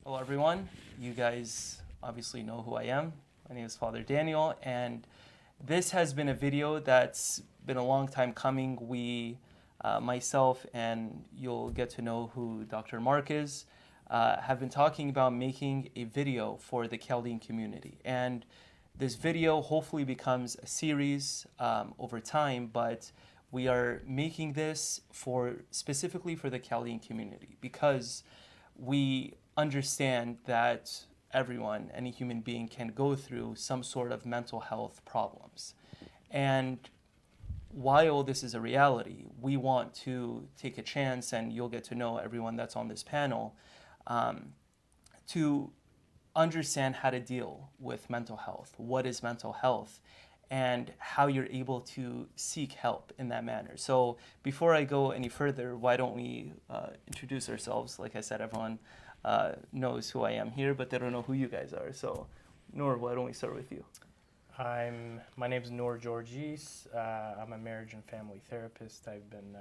Hello, everyone. You guys obviously know who I am. My name is Father Daniel, and this has been a video that's been a long time coming. Myself, and you'll get to know who Dr. Mark is, have been talking about making a video for the Chaldean community. And this video hopefully becomes a series over time, but we are making this specifically for the Chaldean community because we understand that everyone, any human being, can go through some sort of mental health problems. And while this is a reality, we want to take a chance, and you'll get to know everyone that's on this panel, to understand how to deal with mental health. What is mental health? And how you're able to seek help in that manner. So before I go any further, why don't we introduce ourselves? Like I said, everyone knows who I am here, but they don't know who you guys are. So Noor, why don't we start with you? My name is Noor Georgis. I'm a marriage and family therapist. I've been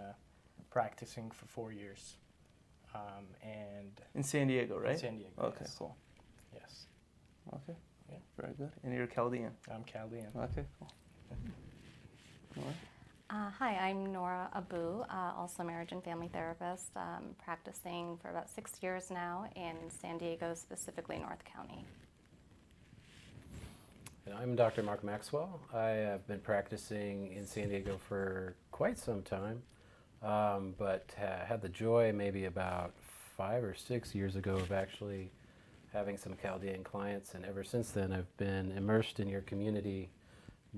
practicing for 4 years. And In San Diego, right? in San Diego. Okay, yes. cool. Yes. Okay, Yeah. very good. And you're Chaldean. I'm Chaldean. Okay, cool. Nora? Hi, I'm Nora Abu, also marriage and family therapist, practicing for about 6 years now in San Diego, specifically North County. And I'm Dr. Mark Maxwell. I have been practicing in San Diego for quite some time, but had the joy maybe about 5 or 6 years ago of actually having some Chaldean clients, and ever since then I've been immersed in your community,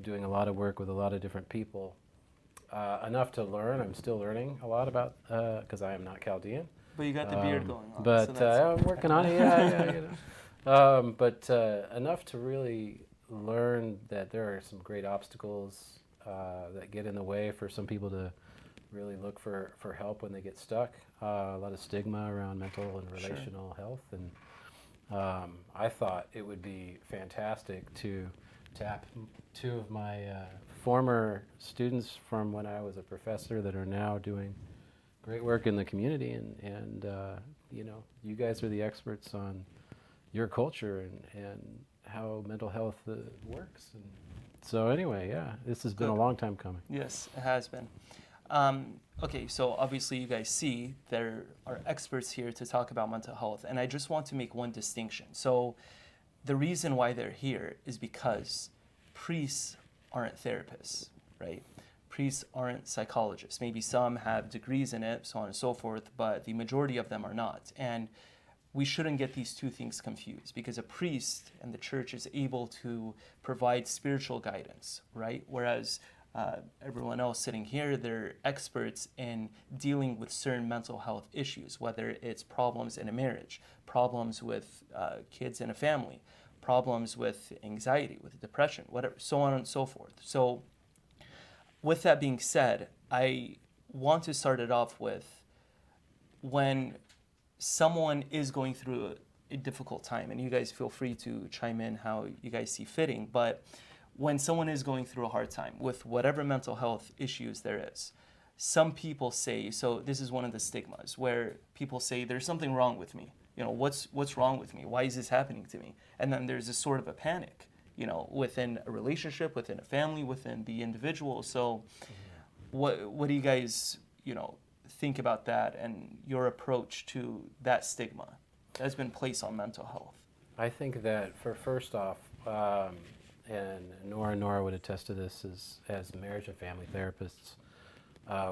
doing a lot of work with a lot of different people. Enough to learn. I'm still learning a lot about, because I am not Chaldean. But you got the beard going on. But so I'm working on it, yeah. But enough to really learn that there are some great obstacles that get in the way for some people to really look for help when they get stuck. A lot of stigma around mental and relational health. And I thought it would be fantastic to tap two of my former students from when I was a professor that are now doing great work in the community, and you guys are the experts on your culture and how mental health works. And so anyway, yeah, this has been a long time coming. Yes, it has been. Okay, so obviously you guys see there are experts here to talk about mental health, and I just want to make one distinction. So the reason why they're here is because priests aren't therapists, right? Priests aren't psychologists. Maybe some have degrees in it, so on and so forth, but the majority of them are not. And we shouldn't get these two things confused, because a priest and the church is able to provide spiritual guidance, right? Whereas everyone else sitting here, they're experts in dealing with certain mental health issues, whether it's problems in a marriage, problems with kids in a family, problems with anxiety, with depression, whatever, so on and so forth. So with that being said, I want to start it off with when someone is going through a difficult time, and you guys feel free to chime in how you guys see fitting, but when someone is going through a hard time with whatever mental health issues there is, some people say, so this is one of the stigmas, where people say there's something wrong with me. What's wrong with me? Why is this happening to me? And then there's this sort of a panic, within a relationship, within a family, within the individual. So what do you guys, think about that and your approach to that stigma that has been placed on mental health? I think that first off, and Nora would attest to this as marriage and family therapists,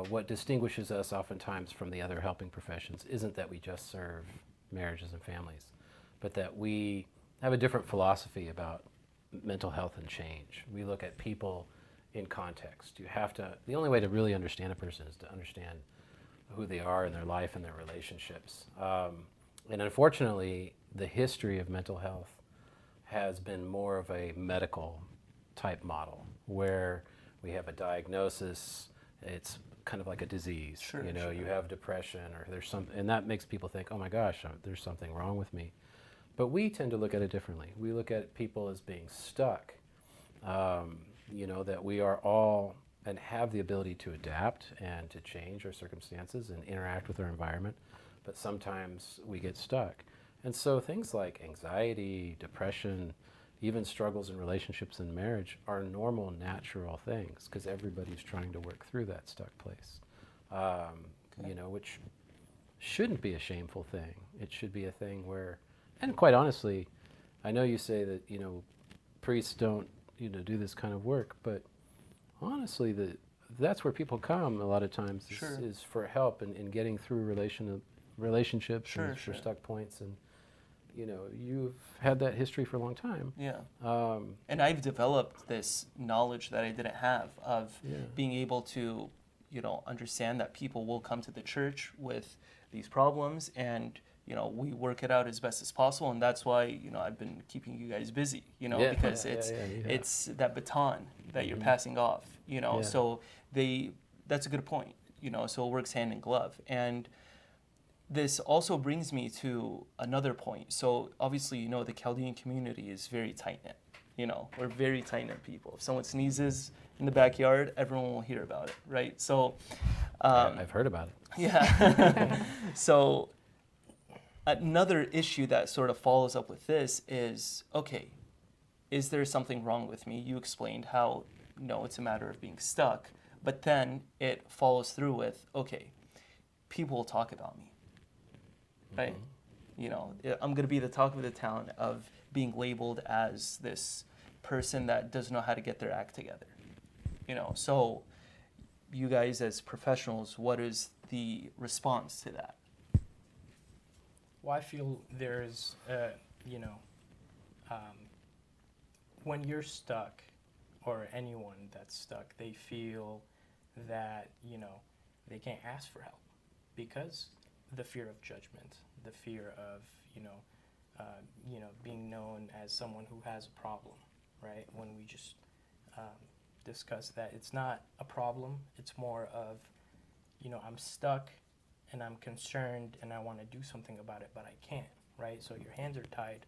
what distinguishes us oftentimes from the other helping professions isn't that we just serve marriages and families, but that we have a different philosophy about mental health and change. We look at people in context. The only way to really understand a person is to understand who they are in their life and their relationships. And unfortunately, the history of mental health has been more of a medical type model, where we have a diagnosis, it's kind of like a disease. You have depression, or there's something, and that makes people think, oh my gosh, there's something wrong with me. But we tend to look at it differently. We look at people as being stuck, that we are all and have the ability to adapt and to change our circumstances and interact with our environment, but sometimes we get stuck. And so things like anxiety, depression, even struggles in relationships and marriage are normal, natural things because everybody's trying to work through that stuck place. You know, which shouldn't be a shameful thing. It should be a thing where, and quite honestly, I know you say that, you know, priests don't, you know, do this kind of work, but honestly, that's where people come a lot of times is, Sure. is for help in getting through relationships Sure, and sure. for stuck points. And, you know, you've had that history for a long time. Yeah. Um, And I've developed this knowledge that I didn't have of Yeah. being able to, you know, understand that people will come to the church with these problems, and you know, we work it out as best as possible. And that's why, you know, I've been keeping you guys busy, you know, Yeah, because yeah, it's yeah, yeah. it's that baton that you're Mhm. passing off, you know. Yeah. So that's a good point, you know. So it works hand in glove. And this also brings me to another point. So obviously, you know, the Chaldean community is very tight knit. You know, we're very tight knit people. If someone sneezes in the backyard, everyone will hear about it, right? So, I've heard about it. yeah. So another issue that sort of follows up with this is, okay, is there something wrong with me? You explained how, no, it's a matter of being stuck, but then it follows through with, okay, people will talk about me, right? You know, I'm going to be the talk of the town of being labeled as this person that doesn't know how to get their act together, you know. So you guys as professionals, what is the response to that? Well, I feel there's, you know, when you're stuck, or anyone that's stuck, they feel that, you know, they can't ask for help because the fear of judgment, the fear of, you know, being known as someone who has a problem, right? When we just discuss that it's not a problem, it's more of, you know, I'm stuck and I'm concerned and I want to do something about it, but I can't, right? So your hands are tied.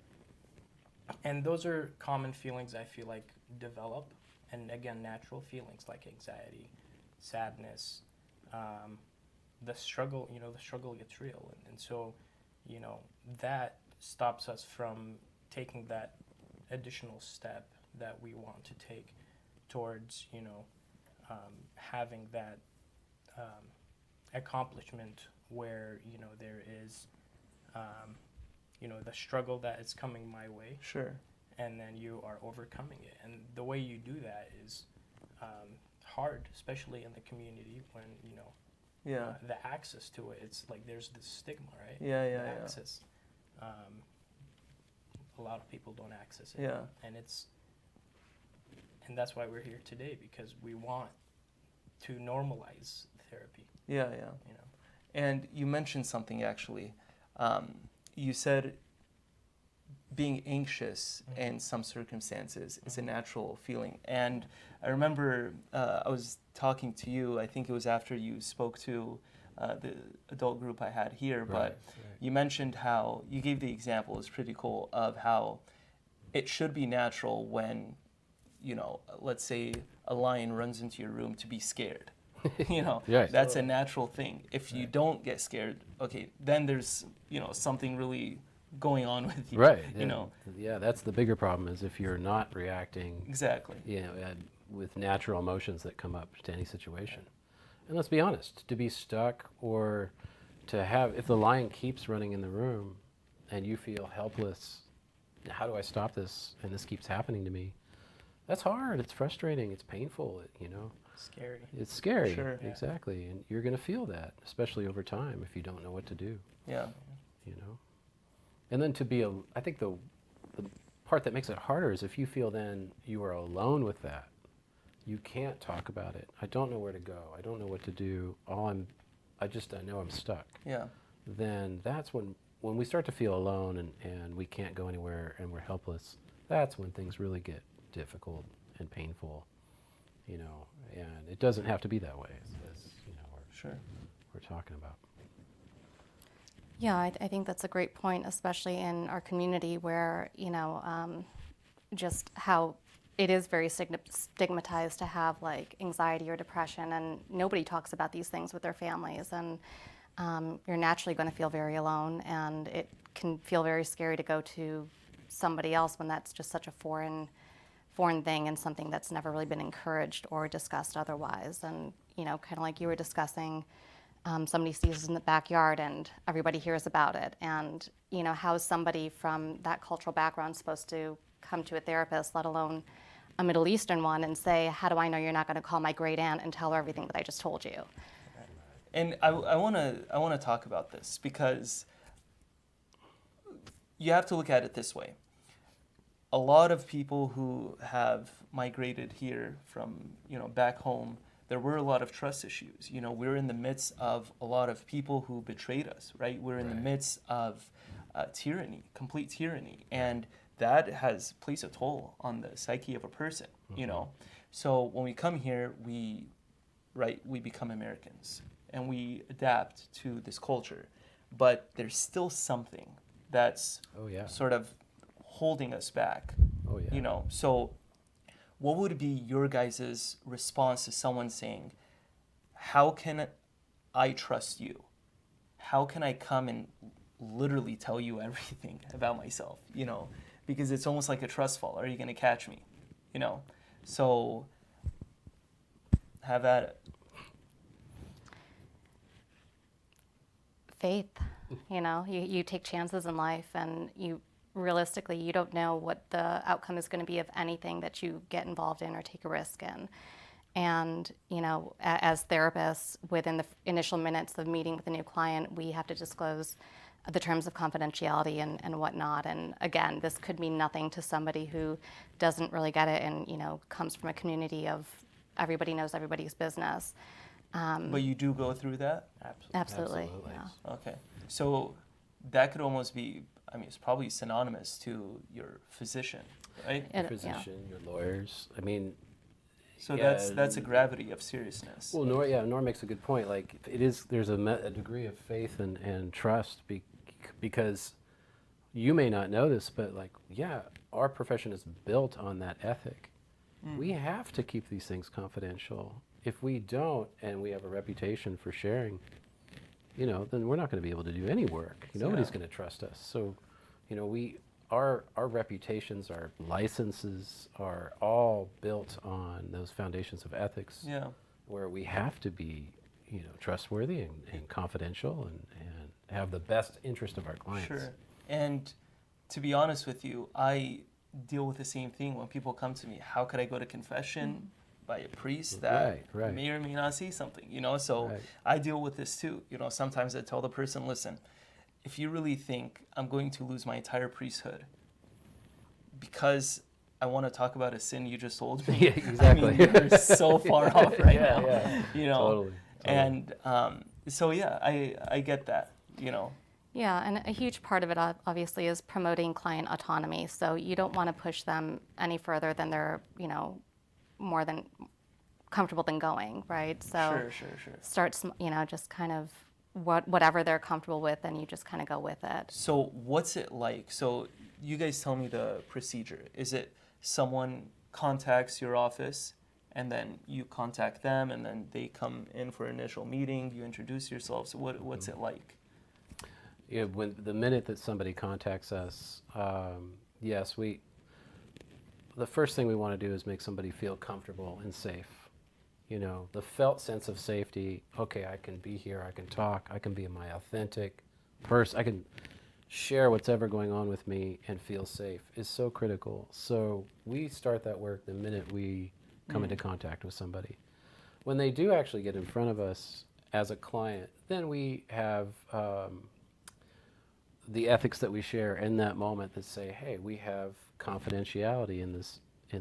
And those are common feelings I feel like develop, and again, natural feelings like anxiety, sadness, the struggle, you know, the struggle gets real. And so, you know, that stops us from taking that additional step that we want to take towards, you know, having that accomplishment where, you know, there is, you know, the struggle that is coming my way, Sure. and then you are overcoming it. And the way you do that is hard, especially in the community when, you know, Yeah. the access to it, it's like there's this stigma, right? Yeah, yeah, The yeah. access. A lot of people don't access it. Yeah. And that's why we're here today, because we want to normalize therapy, Yeah, yeah. you know. And you mentioned something actually. You said being anxious in some circumstances is a natural feeling. And I remember I was talking to you, I think it was after you spoke to the adult group I had here, but you mentioned how, you gave the example, it's pretty cool, of how it should be natural when, you know, let's say a lion runs into your room to be scared. You know, Right. that's a natural thing. If you don't get scared, okay, then there's, you know, something really going on with you. Right. You know, Yeah, that's the bigger problem is if you're not reacting, exactly. you know, with natural emotions that come up to any situation. And let's be honest, to be stuck or to have, if the lion keeps running in the room and you feel helpless, how do I stop this? And this keeps happening to me. That's hard. It's frustrating. It's painful. You know, Scary. it's scary. Sure. Yeah. Exactly. And you're going to feel that, especially over time if you don't know what to do, Yeah. you know. And then to be, I think the part that makes it harder is if you feel then you are alone with that. You can't talk about it. I don't know where to go. I don't know what to do. I know I'm stuck. Yeah. Then that's when we start to feel alone and we can't go anywhere and we're helpless, that's when things really get difficult and painful, you know. And it doesn't have to be that way, as you know, Sure. we're talking about. Yeah, I think that's a great point, especially in our community where, you know, just how it is very stigmatized to have like anxiety or depression, and nobody talks about these things with their families. And you're naturally going to feel very alone, and it can feel very scary to go to somebody else when that's just such a foreign thing and something that's never really been encouraged or discussed otherwise. And kind of like you were discussing, somebody sees us in the backyard and everybody hears about it. And how is somebody from that cultural background supposed to come to a therapist, let alone a Middle Eastern one, and say, how do I know you're not going to call my great aunt and tell her everything that I just told you? And I want to talk about this because you have to look at it this way. A lot of people who have migrated here from back home, there were a lot of trust issues. We're in the midst of a lot of people who betrayed us, right? We're in the midst of tyranny, complete tyranny, and that has placed a toll on the psyche of a person. So when we come here, we become Americans and we adapt to this culture, but there's still something that's sort of holding us back. So what would be your guys' response to someone saying, how can I trust you? How can I come and literally tell you everything about myself? Because it's almost like a trust fall. Are you going to catch me? So have at it. Faith. You take chances in life, and realistically, you don't know what the outcome is going to be of anything that you get involved in or take a risk in. And, as therapists, within the initial minutes of meeting with a new client, we have to disclose the terms of confidentiality and whatnot. And again, this could mean nothing to somebody who doesn't really get it and, comes from a community of everybody knows everybody's business. But you do go through that? Absolutely. Yeah. Okay. So that could almost be, it's probably synonymous to your physician, right? Your physician, your lawyers. So that's a gravity of seriousness. Well, Nora makes a good point. Like there's a degree of faith and trust because you may not know this, but our profession is built on that ethic. We have to keep these things confidential. If we don't, and we have a reputation for sharing, then we're not going to be able to do any work. Nobody's going to trust us. So, our reputations, our licenses are all built on those foundations of ethics. Yeah. Where we have to be, trustworthy and confidential and have the best interest of our clients. Sure. And to be honest with you, I deal with the same thing when people come to me. How could I go to confession by a priest that may or may not see something? So I deal with this too. Sometimes I tell the person, listen, if you really think I'm going to lose my entire priesthood because I want to talk about a sin you just told me, exactly. You're so far off right now. Totally. And so I get that. Yeah, and a huge part of it obviously is promoting client autonomy. So you don't want to push them any further than they're, more than comfortable than going, right? So sure. Start, just kind of whatever they're comfortable with, and you just kind of go with it. So what's it like? So you guys tell me the procedure. Is it someone contacts your office and then you contact them and then they come in for an initial meeting, you introduce yourselves? So what's it like? Yeah, the minute that somebody contacts us, yes, the first thing we want to do is make somebody feel comfortable and safe. The felt sense of safety. Okay, I can be here, I can talk, I can be my authentic person, I can share what's ever going on with me and feel safe is so critical. So we start that work the minute we come into contact with somebody. When they do actually get in front of us as a client, then we have the ethics that we share in that moment that say, hey, we have confidentiality in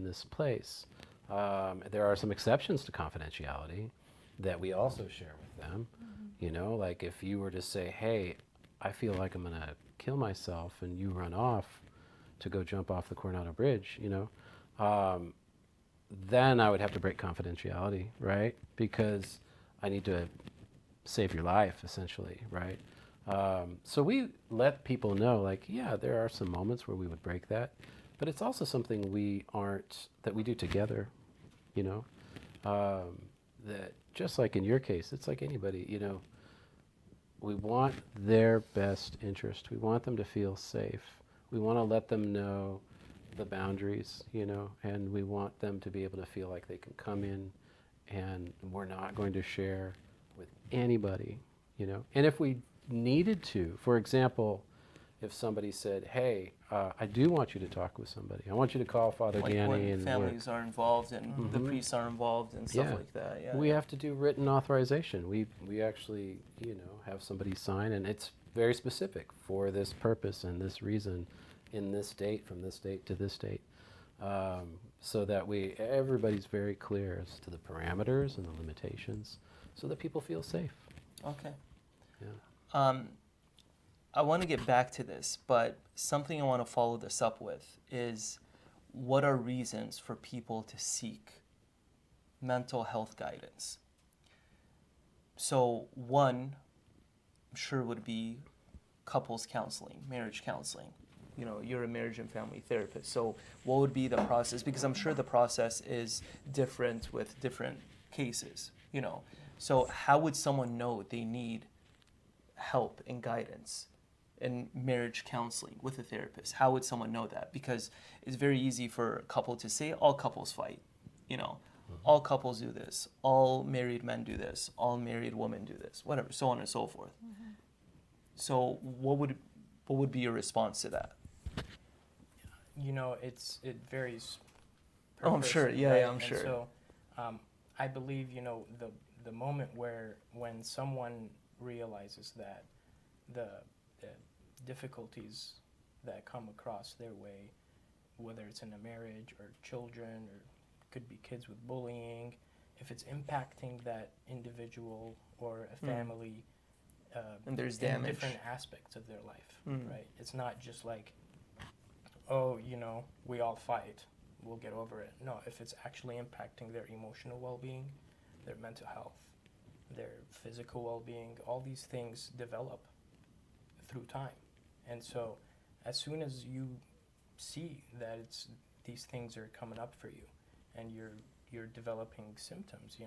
this place. There are some exceptions to confidentiality that we also share with them. Like if you were to say, hey, I feel like I'm going to kill myself, and you run off to go jump off the Coronado Bridge, then I would have to break confidentiality, right? Because I need to save your life, essentially, right? So we let people know, like, yeah, there are some moments where we would break that, but it's also something that we do together, that just like in your case, it's like anybody, we want their best interest. We want them to feel safe. We want to let them know the boundaries, and we want them to be able to feel like they can come in and we're not going to share with anybody, And if we needed to, for example, if somebody said, hey, I do want you to talk with somebody. I want you to call Father Like Danny when and families are involved and the Mhm. priests are involved and stuff Yeah. like that. Yeah. We have to do written authorization. We actually, have somebody sign, and it's very specific for this purpose and this reason, in this date, from this date to this date, so that everybody's very clear as to the parameters and the limitations, so that people feel safe. Okay. Yeah. I want to get back to this, but something I want to follow this up with is, what are reasons for people to seek mental health guidance? So one, I'm sure, would be couples counseling, marriage counseling. You're a marriage and family therapist. So what would be the process? Because I'm sure the process is different with different cases, So how would someone know they need help and guidance in marriage counseling with a therapist? How would someone know that? Because it's very easy for a couple to say, all couples fight, all couples do this, all married men do this, all married women do this, whatever, so on and so forth. So what would be your response to that? It varies per Oh, I'm sure. person, Yeah, right? I'm sure. And so I believe, the moment when someone realizes that the difficulties that come across their way, whether it's in a marriage or children, or could be kids with bullying, if it's impacting that individual or a family, And there's in damage. different aspects of their life, Mm. right? It's not just like, oh, we all fight, we'll get over it. No, if it's actually impacting their emotional well-being, their mental health, their physical well-being, all these things develop through time. And so as soon as you see that these things are coming up for you, and you're developing symptoms,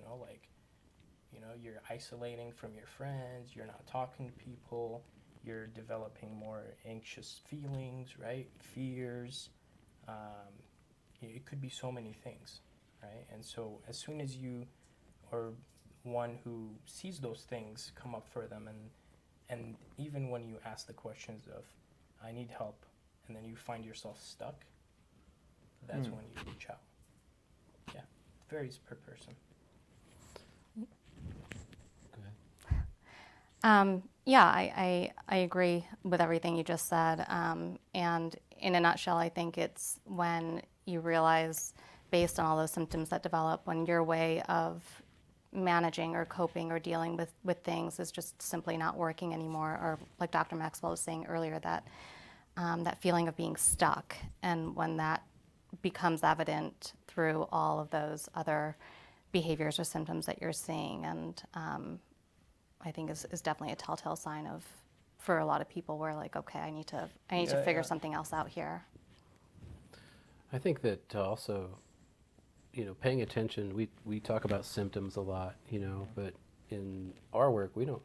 you're isolating from your friends, you're not talking to people, you're developing more anxious feelings, right? Fears. It could be so many things, right? And so as soon as you are one who sees those things come up for them, and even when you ask the questions of, I need help, and then you find yourself stuck, that's when you reach out. Yeah, it varies per person. Yeah, I agree with everything you just said. And in a nutshell, I think it's when you realize, based on all those symptoms that develop, when your way of managing or coping or dealing with things is just simply not working anymore, or like Dr. Maxwell was saying earlier, that that feeling of being stuck, and when that becomes evident through all of those other behaviors or symptoms that you're seeing, and I think is definitely a telltale sign of, for a lot of people, where like, okay, I need to figure something else out here. I think that also, paying attention, we talk about symptoms a lot, but in our work, we don't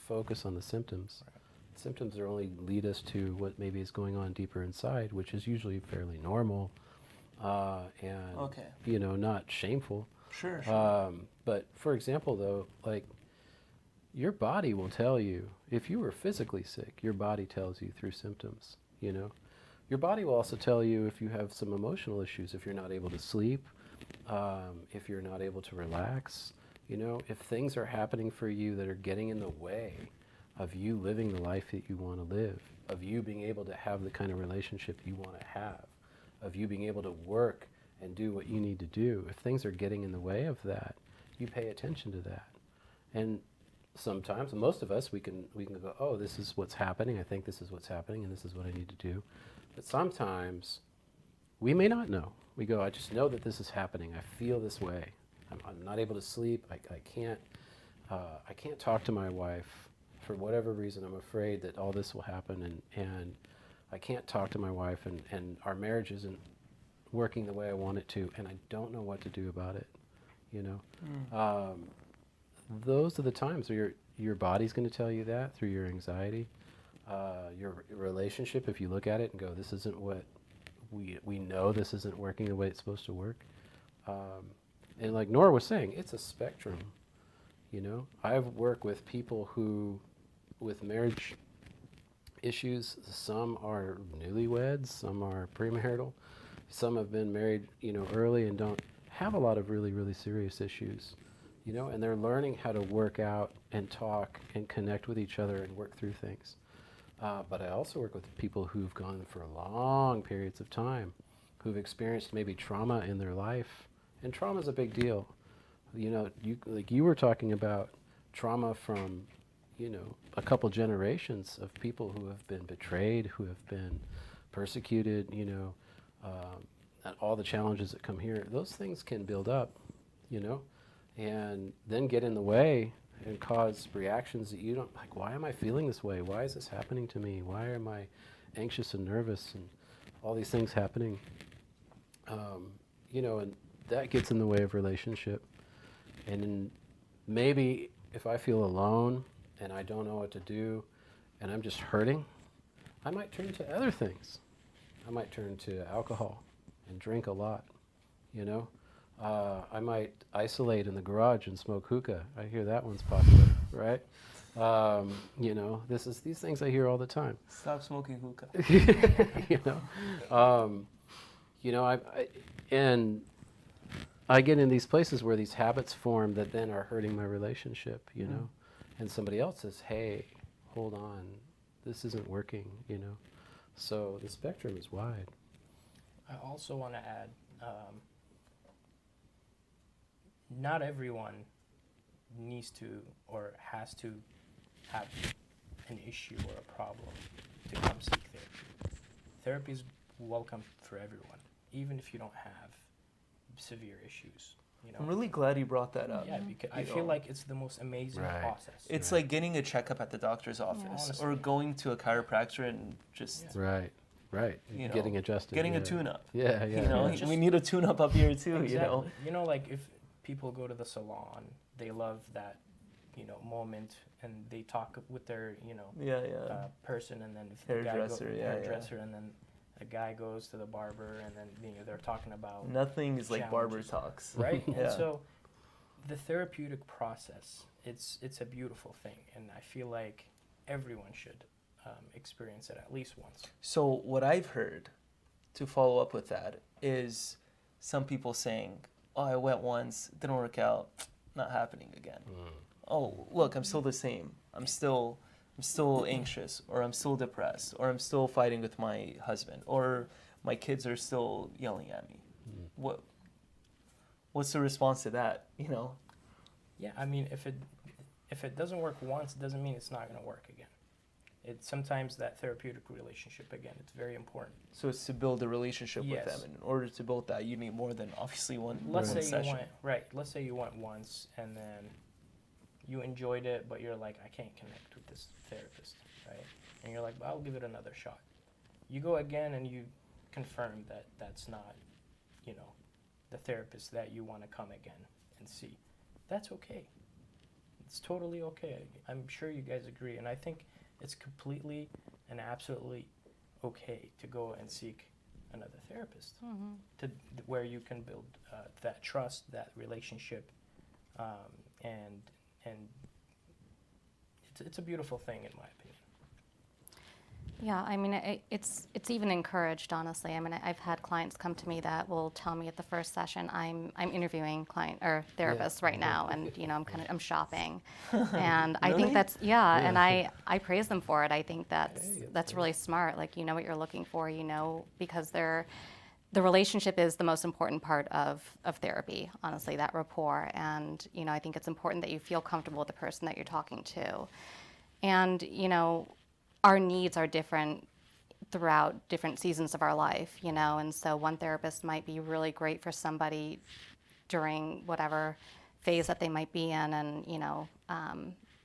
focus on the symptoms. Right. Symptoms are only lead us to what maybe is going on deeper inside, which is usually fairly normal, and, not shameful. Sure. But for example, though, like, your body will tell you, if you were physically sick, your body tells you through symptoms, Your body will also tell you if you have some emotional issues, if you're not able to sleep, if you're not able to relax, if things are happening for you that are getting in the way of you living the life that you want to live, of you being able to have the kind of relationship you want to have, of you being able to work and do what you need to do. If things are getting in the way of that, you pay attention to that. And sometimes, most of us, we can go, oh, this is what's happening. I think this is what's happening, and this is what I need to do. But sometimes we may not know. We go, I just know that this is happening. I feel this way. I'm not able to sleep. I can't talk to my wife for whatever reason. I'm afraid that all this will happen, and I can't talk to my wife, and our marriage isn't working the way I want it to, and I don't know what to do about it. Those are the times where your body's going to tell you that through your anxiety. Your relationship, if you look at it and go, this isn't what we know, this isn't working the way it's supposed to work. And like Nora was saying, it's a spectrum. You know, I've worked with people who, with marriage issues, some are newlyweds, some are premarital, some have been married, you know, early and don't have a lot of really, really serious issues, you know, and they're learning how to work out and talk and connect with each other and work through things. But I also work with people who've gone for long periods of time, who've experienced maybe trauma in their life, and trauma is a big deal. You know, you were talking about trauma from, you know, a couple generations of people who have been betrayed, who have been persecuted, you know, and all the challenges that come here. Those things can build up, you know, and then get in the way and cause reactions that you don't, like, why am I feeling this way? Why is this happening to me? Why am I anxious and nervous and all these things happening? You know, and that gets in the way of relationship. And then maybe if I feel alone and I don't know what to do and I'm just hurting, I might turn to other things. I might turn to alcohol and drink a lot, you know. I might isolate in the garage and smoke hookah. I hear that one's popular, right? You know, these things I hear all the time. Stop smoking hookah. You know, and I get in these places where these habits form that then are hurting my relationship, you know, and somebody else says, hey, hold on, this isn't working, you know. So the spectrum is wide. I also want to add, not everyone needs to or has to have an issue or a problem to come seek therapy. Therapy is welcome for everyone, even if you don't have severe issues. You know? I'm really glad you brought that up. Yeah, because I feel like it's the most amazing Right. process. It's like getting a checkup at the doctor's office Honestly. or going to a chiropractor and just Right. You know, Getting adjusted. getting yeah. a tune-up. Yeah, yeah. You know, Yeah. we need a tune-up up here too. Exactly. You know, You know, like if people go to the salon, they love that, you know, moment, and they talk with their, you know, yeah. person, and then if Hairdresser, yeah. hairdresser, and then a guy goes to the barber, and then you know they're talking about Nothing is like barber challenges. talks. right. Yeah. And so, the therapeutic process, it's a beautiful thing, and I feel like everyone should experience it at least once. So what I've heard, to follow up with that, is some people saying, "Oh, I went once, didn't work out, not happening again." Oh, look, I'm still the same. I'm still anxious, or I'm still depressed, or I'm still fighting with my husband, or my kids are still yelling at me. What's the response to that? You know? Yeah, I mean, if it doesn't work once, it doesn't mean it's not going to work again. It's sometimes that therapeutic relationship again. It's very important. So it's to build a relationship with Yes. them, and in order to build that, you need more than obviously one Let's say session. you went right. Let's say you went once and then you enjoyed it, but you're like, I can't connect with this therapist, right? And you're like, well, I'll give it another shot. You go again and you confirm that that's not, you know, the therapist that you want to come again and see. That's okay. It's totally okay. I'm sure you guys agree, and I think it's completely and absolutely okay to go and seek another therapist to where you can build that trust, that relationship, and it's a beautiful thing in my opinion. Yeah, I mean, it's even encouraged, honestly. I mean, I've had clients come to me that will tell me at the first session, I'm interviewing client or therapists right now, and you know, I'm shopping, and I Really? think that's and I praise them for it. I think that's that's really smart. Like, you know what you're looking for, you know, because the relationship is the most important part of therapy, honestly, that rapport. And, you know, I think it's important that you feel comfortable with the person that you're talking to. And, you know, our needs are different throughout different seasons of our life, you know, and so one therapist might be really great for somebody during whatever phase that they might be in, and, you know,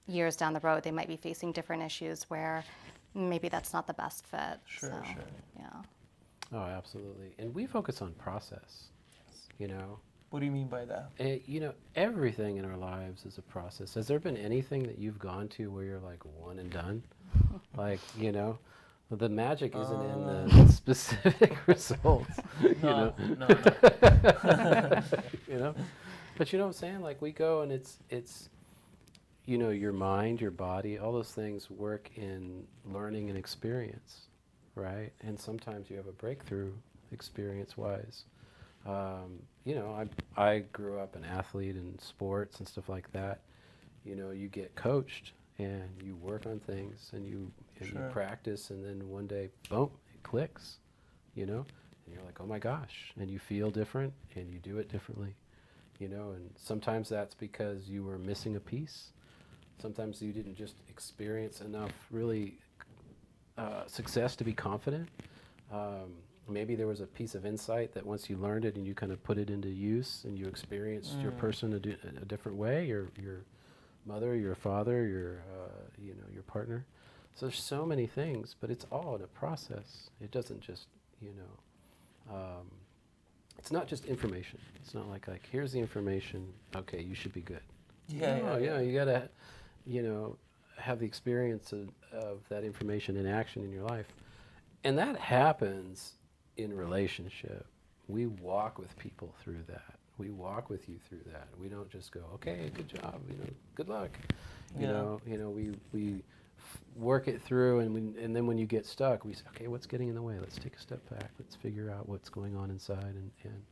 years down the road, they might be facing different issues where maybe that's not the best fit. Sure, so, sure. Yeah. Oh, absolutely. And we focus on process, you know. What do you mean by that? You know, everything in our lives is a process. Has there been anything that you've gone to where you're like one and done? Like, you know, the magic isn't in the specific results. You know? No. You know, but you know what I'm saying? Like we go and it's, you know, your mind, your body, all those things work in learning and experience, right? And sometimes you have a breakthrough experience-wise. You know, I grew up an athlete in sports and stuff like that. You know, you get coached and you work on things and you Sure. practice, and then one day, boom, it clicks, you know? And you're like, oh my gosh, and you feel different and you do it differently, you know? And sometimes that's because you were missing a piece. Sometimes you didn't just experience enough really success to be confident. Maybe there was a piece of insight that once you learned it and you kind of put it into use and you experienced your person a different way, your mother, your father, you know, your partner. So there's so many things, but it's all in a process. It doesn't just, you know, it's not just information. It's not like here's the information. Okay, you should be good. No, Yeah. you gotta, you know, have the experience of that information in action in your life, and that happens in relationship. We walk with people through that. We walk with you through that. We don't just go, okay, good job, you know, good luck. You know, we work it through, and then when you get stuck, we say, okay, what's getting in the way? Let's take a step back. Let's figure out what's going on inside and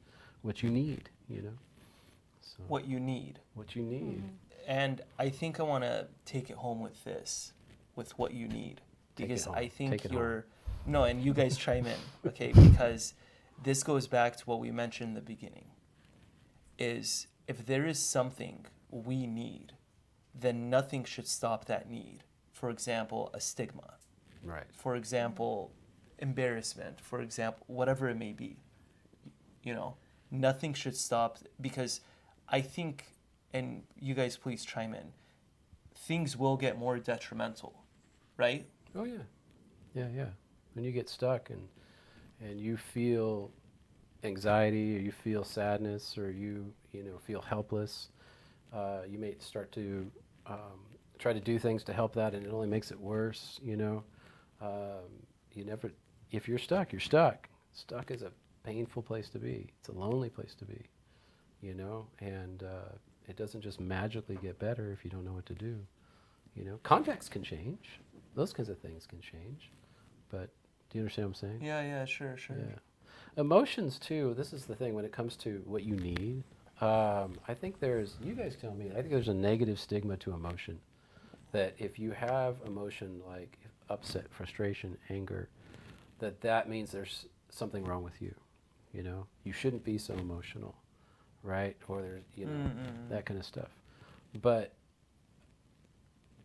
what you need. You know, so What you need. what you need. And I think I want to take it home with this, with what you need, Take it because home. I think Take it you're, no, and you guys chime in, okay? Because this goes back to what we mentioned in the beginning, is if there is something we need, then nothing should stop that need. For example, a stigma. Right. For example, embarrassment. For example, whatever it may be. You know, nothing should stop, because I think, and you guys please chime in, things will get more detrimental, right? Oh yeah, yeah. When you get stuck and you feel anxiety, or you feel sadness, or you know feel helpless, you may start to try to do things to help that, and it only makes it worse. You know, you never. If you're stuck, you're stuck. Stuck is a painful place to be. It's a lonely place to be. You know, and it doesn't just magically get better if you don't know what to do. You know, context can change. Those kinds of things can change. But do you understand what I'm saying? Yeah, sure. Yeah. Emotions too. This is the thing when it comes to what you need. I think you guys tell me, I think there's a negative stigma to emotion. That if you have emotion like upset, frustration, anger, that means there's something wrong with you. You know, you shouldn't be so emotional, right? Or there's, you know, that kind of stuff. But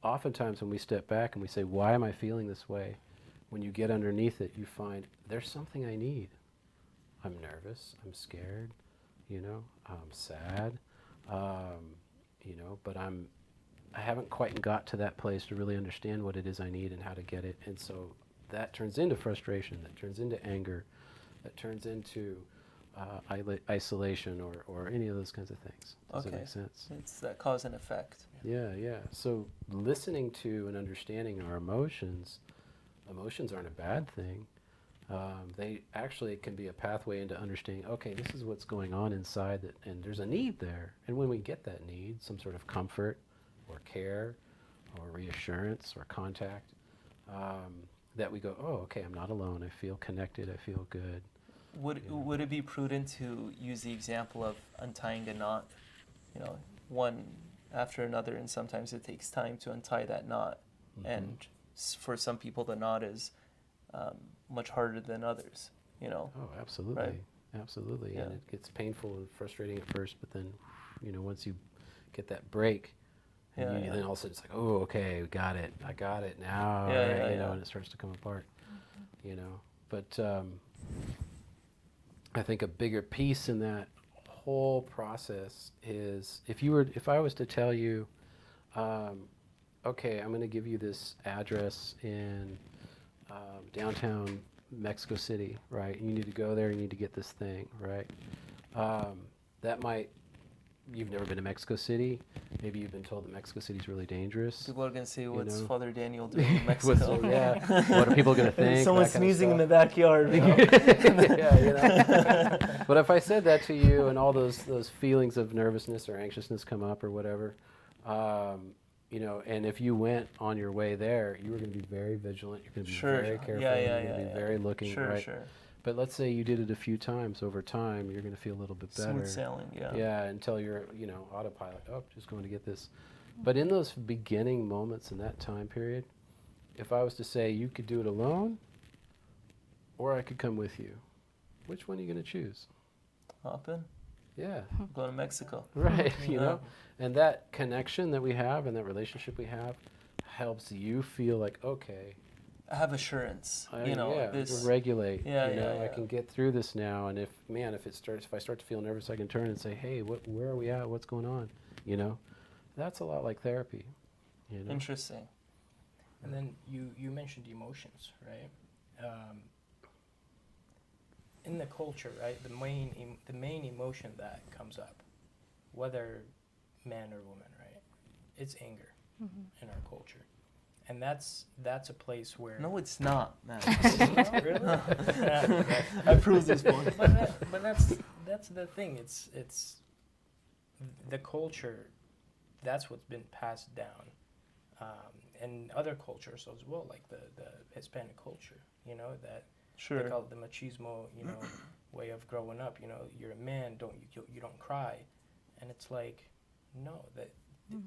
oftentimes when we step back and we say, why am I feeling this way? When you get underneath it, you find there's something I need. I'm nervous, I'm scared, you know, I'm sad, you know, but I haven't quite got to that place to really understand what it is I need and how to get it. And so that turns into frustration, that turns into anger, that turns into isolation or any of those kinds of things. Does that make sense? It's that cause and effect. Yeah. So listening to and understanding our emotions aren't a bad thing. They actually can be a pathway into understanding, okay, this is what's going on inside, and there's a need there. And when we get that need, some sort of comfort or care or reassurance or contact, that we go, oh, okay, I'm not alone. I feel connected. I feel good. Would it be prudent to use the example of untying a knot, you know, one after another, and sometimes it takes time to untie that knot, and for some people the knot is much harder than others, you know. Oh, absolutely, right? Absolutely, Yeah. and it gets painful and frustrating at first, but then, you know, once you get that break, and then all of a sudden it's like, oh, okay, got it, I got it now, you know, and it starts to come apart, you know. But I think a bigger piece in that whole process is if I was to tell you, okay, I'm going to give you this address in downtown Mexico City, right? You need to go there. You need to get this thing, right? that might, you've never been to Mexico City. Maybe you've been told that Mexico City is really dangerous. People are gonna say, "What's know? Father Daniel doing in Mexico?" What are people going to think? Someone's That kind of sneezing in the stuff. backyard. Yeah. But if I said that to you and all those feelings of nervousness or anxiousness come up or whatever, and if you went on your way there, you were going to be very vigilant. You're going to be very careful. You're going to be very looking, right? Sure. But let's say you did it a few times. Over time, you're going to feel a little bit better. Smooth sailing, yeah. Yeah, until you're, autopilot. Oh, just going to get this. But in those beginning moments in that time period, if I was to say you could do it alone, or I could come with you, which one are you going to choose? Hop in, Yeah, go to Mexico. right. And that connection that we have and that relationship we have helps you feel like, okay, I have assurance, this. regulate. Yeah. I can get through this now. And if I start to feel nervous, I can turn and say, hey, where are we at? What's going on? That's a lot like therapy. Interesting. And then you mentioned emotions, right? In the culture, right, the main emotion that comes up, whether man or woman, right, it's anger in our culture, and that's a place where No, it's not, man. No, really? I proved this point. But that's the thing. It's the culture. That's what's been passed down, and other cultures as well, like the Hispanic culture. That. Sure. They call it the machismo, way of growing up. You're a man, you don't cry, and it's like, no, that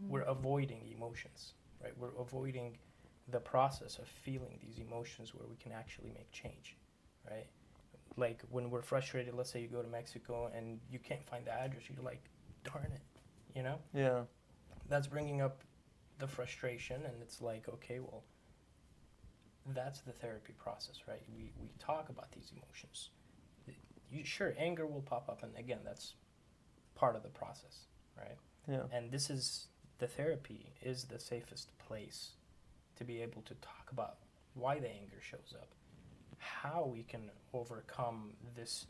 we're avoiding emotions, right? We're avoiding the process of feeling these emotions where we can actually make change, right? Like when we're frustrated, let's say you go to Mexico and you can't find the address, you're like, darn it, Yeah. That's bringing up the frustration, and it's like, okay, well. That's the therapy process, right? We talk about these emotions. Sure, anger will pop up, and again, that's part of the process, right? Yeah. And the therapy is the safest place to be able to talk about why the anger shows up, how we can overcome this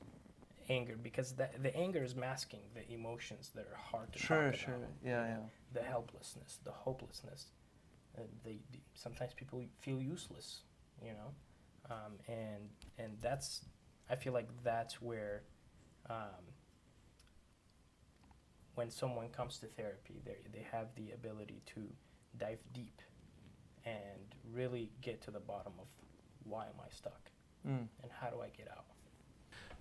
anger, because the anger is masking the emotions that are hard to talk about. Sure. Yeah. The helplessness, the hopelessness. Sometimes people feel useless, and that's, I feel like that's where, when someone comes to therapy, they have the ability to dive deep and really get to the bottom of why am I stuck and how do I get out.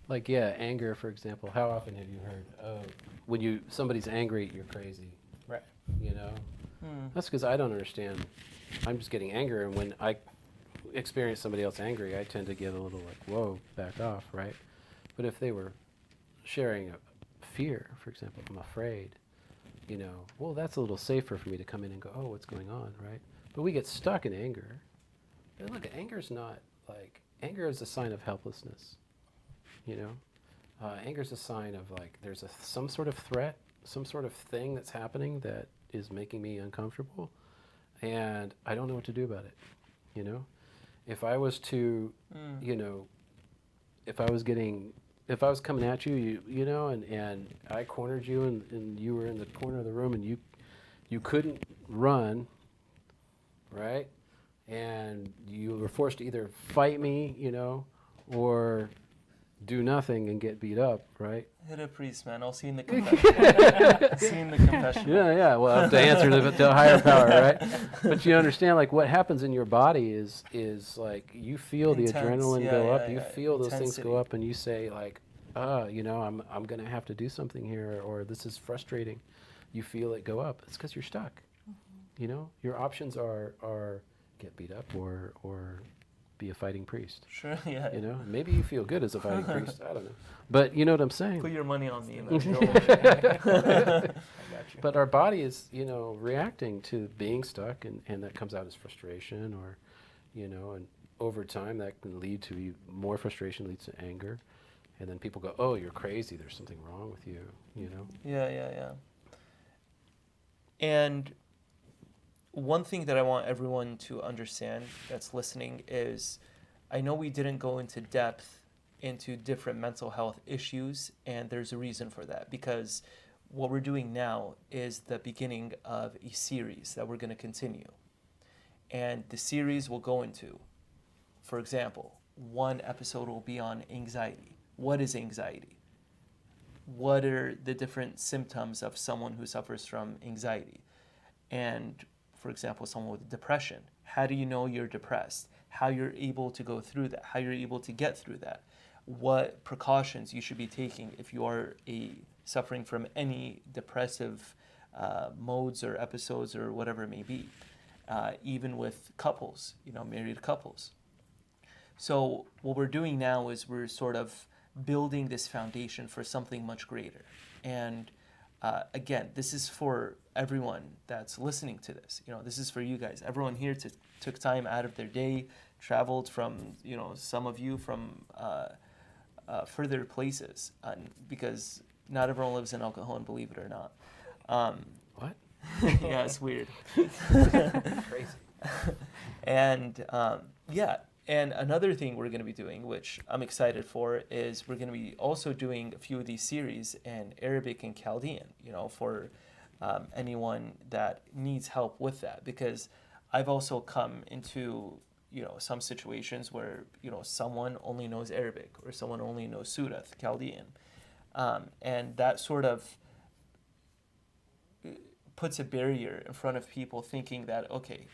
Like, anger, for example. How often have you heard, when somebody's angry, you're crazy? Right. That's because I don't understand. I'm just getting angry, and when I experience somebody else angry, I tend to get a little like, whoa, back off, right? But if they were sharing a fear, for example, I'm afraid, well, that's a little safer for me to come in and go, oh, what's going on, right? But we get stuck in anger. But look, anger is a sign of helplessness, Anger is a sign of like, there's some sort of threat, some sort of thing that's happening that is making me uncomfortable, and I don't know what to do about it. If I was to, if I was coming at you, and I cornered you, and you were in the corner of the room, and you couldn't run, right? And you were forced to either fight me, or do nothing and get beat up, right? Hit a priest, man. I'll see you in the confession. See you in the confession. Yeah. Well, I have to answer to a higher power, right? But you understand, like, what happens in your body is like you feel Intense. the adrenaline go up. You feel those things Intensity. go up, and you say, like, I'm going to have to do something here, or this is frustrating. You feel it go up. It's because you're stuck. Your options are get beat up or be a fighting priest. Sure, yeah. Maybe you feel good as a fighting priest. I don't know. But you know what I'm saying? Put your money on me. Man. I got you. But our body is, reacting to being stuck, and that comes out as frustration, or, and over time that can lead to more frustration, leads to anger. And then people go, oh, you're crazy. There's something wrong with you, Yeah. And one thing that I want everyone to understand that's listening is, I know we didn't go into depth into different mental health issues, and there's a reason for that, because what we're doing now is the beginning of a series that we're going to continue. And the series will go into, for example, one episode will be on anxiety. What is anxiety? What are the different symptoms of someone who suffers from anxiety? And for example, someone with depression, how do you know you're depressed? How you're able to go through that? How you're able to get through that? What precautions you should be taking if you are suffering from any depressive modes or episodes or whatever it may be, even with couples, married couples. So what we're doing now is we're sort of building this foundation for something much greater. And again, this is for everyone that's listening to this. This is for you guys. Everyone here took time out of their day, traveled from, some of you from further places, because not everyone lives in El Cajon, believe it or not. What? Yeah, it's weird. Crazy. And and another thing we're going to be doing, which I'm excited for, is we're going to be also doing a few of these series in Arabic and Chaldean, for anyone that needs help with that. Because I've also come into, some situations where, someone only knows Arabic or someone only knows Surah, Chaldean. And that sort of puts a barrier in front of people thinking that, okay,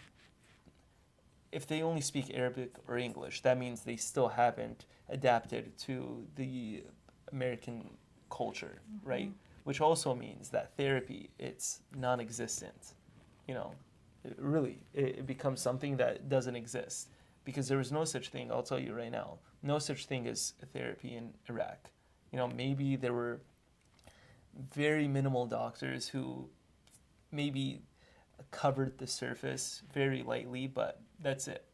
if they only speak Arabic or English, that means they still haven't adapted to the American culture, right? Which also means that therapy, it's non-existent. It becomes something that doesn't exist, because there is no such thing, I'll tell you right now, no such thing as therapy in Iraq. Maybe there were very minimal doctors who maybe covered the surface very lightly, but that's it,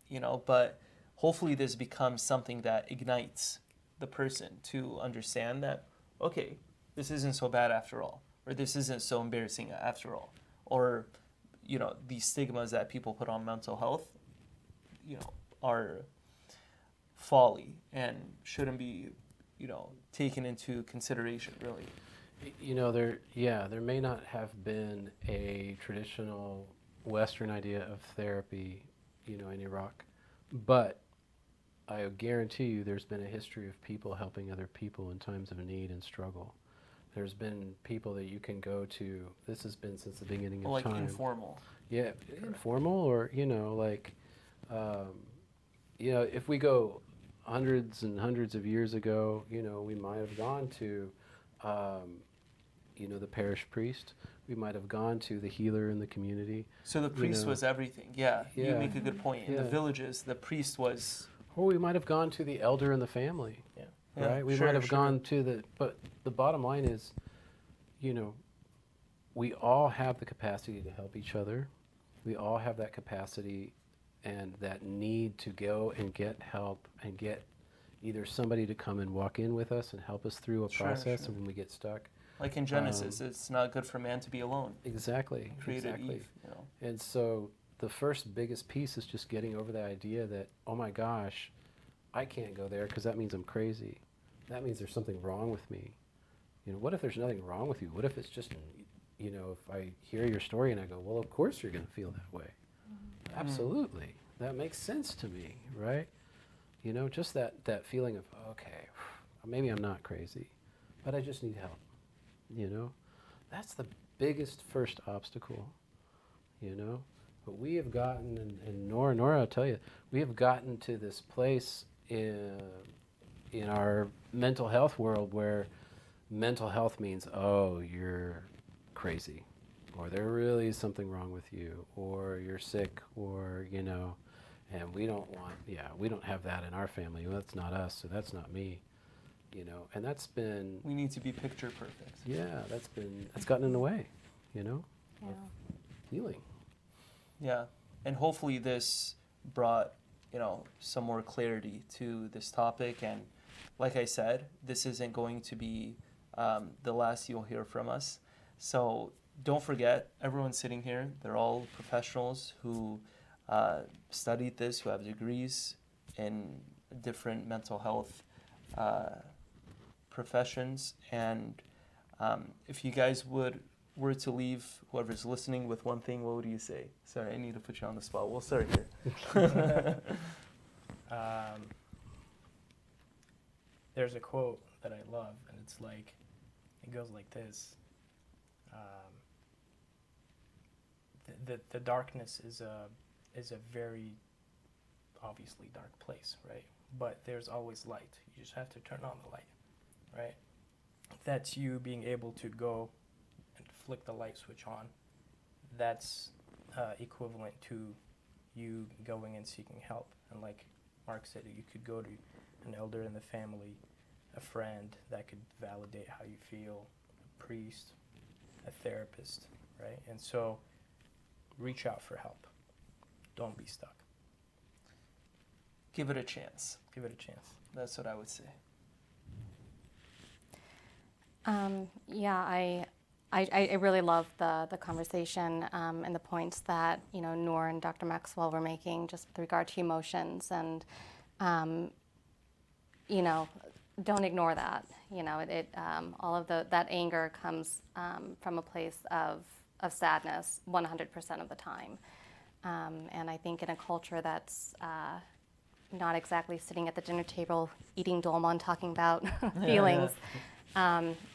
But hopefully this becomes something that ignites the person to understand that, okay, this isn't so bad after all, or this isn't so embarrassing after all, or, these stigmas that people put on mental health, are folly and shouldn't be, taken into consideration, really. There may not have been a traditional Western idea of therapy, in Iraq, but I guarantee you there's been a history of people helping other people in times of need and struggle. There's been people that you can go to. This has been since the beginning of time. Like informal. Yeah, informal, or if we go hundreds and hundreds of years ago, we might have gone to, the parish priest. We might have gone to the healer in the community. So the priest was everything. Yeah, you make a good point. In the Yeah. villages, the priest was. Or we might have gone to the elder in the family. Yeah. Right? We might have gone to but the bottom line is, we all have the capacity to help each other. We all have that capacity and that need to go and get help and get either somebody to come and walk in with us and help us through a process when we get stuck. Like in Genesis, it's not good for man to be alone. Exactly. Created exactly. Eve, And so the first biggest piece is just getting over the idea that, oh my gosh, I can't go there because that means I'm crazy. That means there's something wrong with me. What if there's nothing wrong with you? What if it's just, if I hear your story and I go, well, of course you're going to feel that way. Absolutely. That makes sense to me, right? Just that feeling of, okay, maybe I'm not crazy, but I just need help. That's the biggest first obstacle, But we have gotten, and Nora, I'll tell you, we have gotten to this place in our mental health world where mental health means, oh, you're crazy, or there really is something wrong with you, or you're sick, or, and we don't have that in our family. Well, that's not us, so that's not me. And that's been... We need to be picture perfect. Yeah, that's gotten in the way, of healing. Yeah, and hopefully this brought, some more clarity to this topic. And like I said, this isn't going to be the last you'll hear from us. So don't forget, everyone sitting here, they're all professionals who studied this, who have degrees in different mental health professions. And if you guys were to leave whoever's listening with one thing, what would you say? Sorry, I need to put you on the spot. We'll start here. There's a quote that I love, and it's like, it goes like this. The darkness is a very obviously dark place, right? But there's always light. You just have to turn on the light, right? That's you being able to go and flick the light switch on. That's equivalent to you going and seeking help. And like Mark said, you could go to an elder in the family, a friend that could validate how you feel, a priest, a therapist, right? And so reach out for help. Don't be stuck. Give it a chance. Give it a chance. That's what I would say. Yeah, I really love the conversation and the points that, you know, Noor and Dr. Maxwell were making just with regard to emotions, and you know, don't ignore that. You know, all of that anger comes from a place of sadness 100% of the time. And I think in a culture that's not exactly sitting at the dinner table eating dolma and talking about feelings,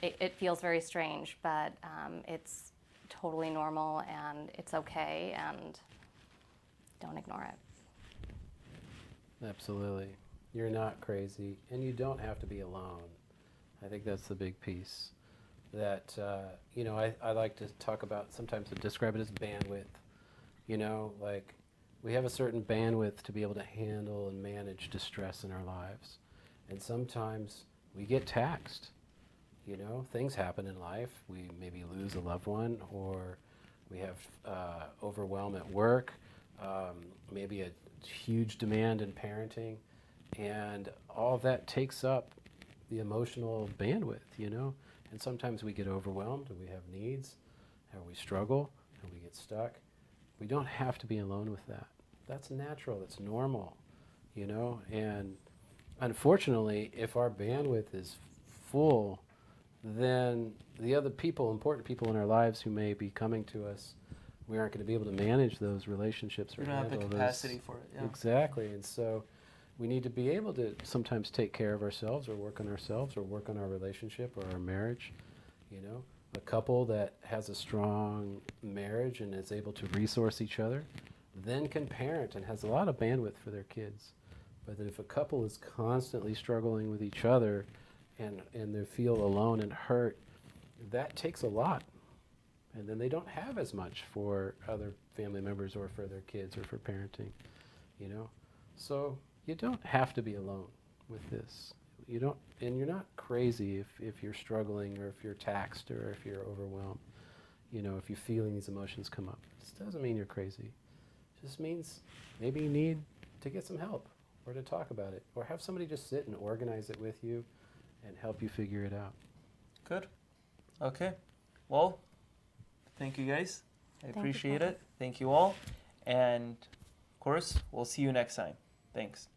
it feels very strange, but it's totally normal and it's okay, and don't ignore it. Absolutely. You're not crazy, and you don't have to be alone. I think that's the big piece. That, you know, I like to talk about, sometimes to describe it as bandwidth. You know, like we have a certain bandwidth to be able to handle and manage distress in our lives. And sometimes we get taxed. You know, things happen in life. We maybe lose a loved one, or we have overwhelm at work, maybe a huge demand in parenting. And all of that takes up the emotional bandwidth, you know. And sometimes we get overwhelmed, and we have needs, and we struggle, and we get stuck. We don't have to be alone with that. That's natural, that's normal, you know. And unfortunately, if our bandwidth is full, then the other people, important people in our lives who may be coming to us, we aren't going to be able to manage those relationships or We don't have the handle capacity those. for it. Yeah. Exactly. And so we need to be able to sometimes take care of ourselves, or work on ourselves, or work on our relationship or our marriage. You know, a couple that has a strong marriage and is able to resource each other then can parent and has a lot of bandwidth for their kids. But if a couple is constantly struggling with each other and they feel alone and hurt, that takes a lot. And then they don't have as much for other family members or for their kids or for parenting, you know. So you don't have to be alone with this. You don't, and you're not crazy if you're struggling, or if you're taxed, or if you're overwhelmed. You know, if you're feeling these emotions come up. This doesn't mean you're crazy. It just means maybe you need to get some help, or to talk about it, or have somebody just sit and organize it with you and help you figure it out. Good. Okay. Well, thank you guys. I Thank you, appreciate Paul. it. Thank you all. And of course, we'll see you next time. Thanks.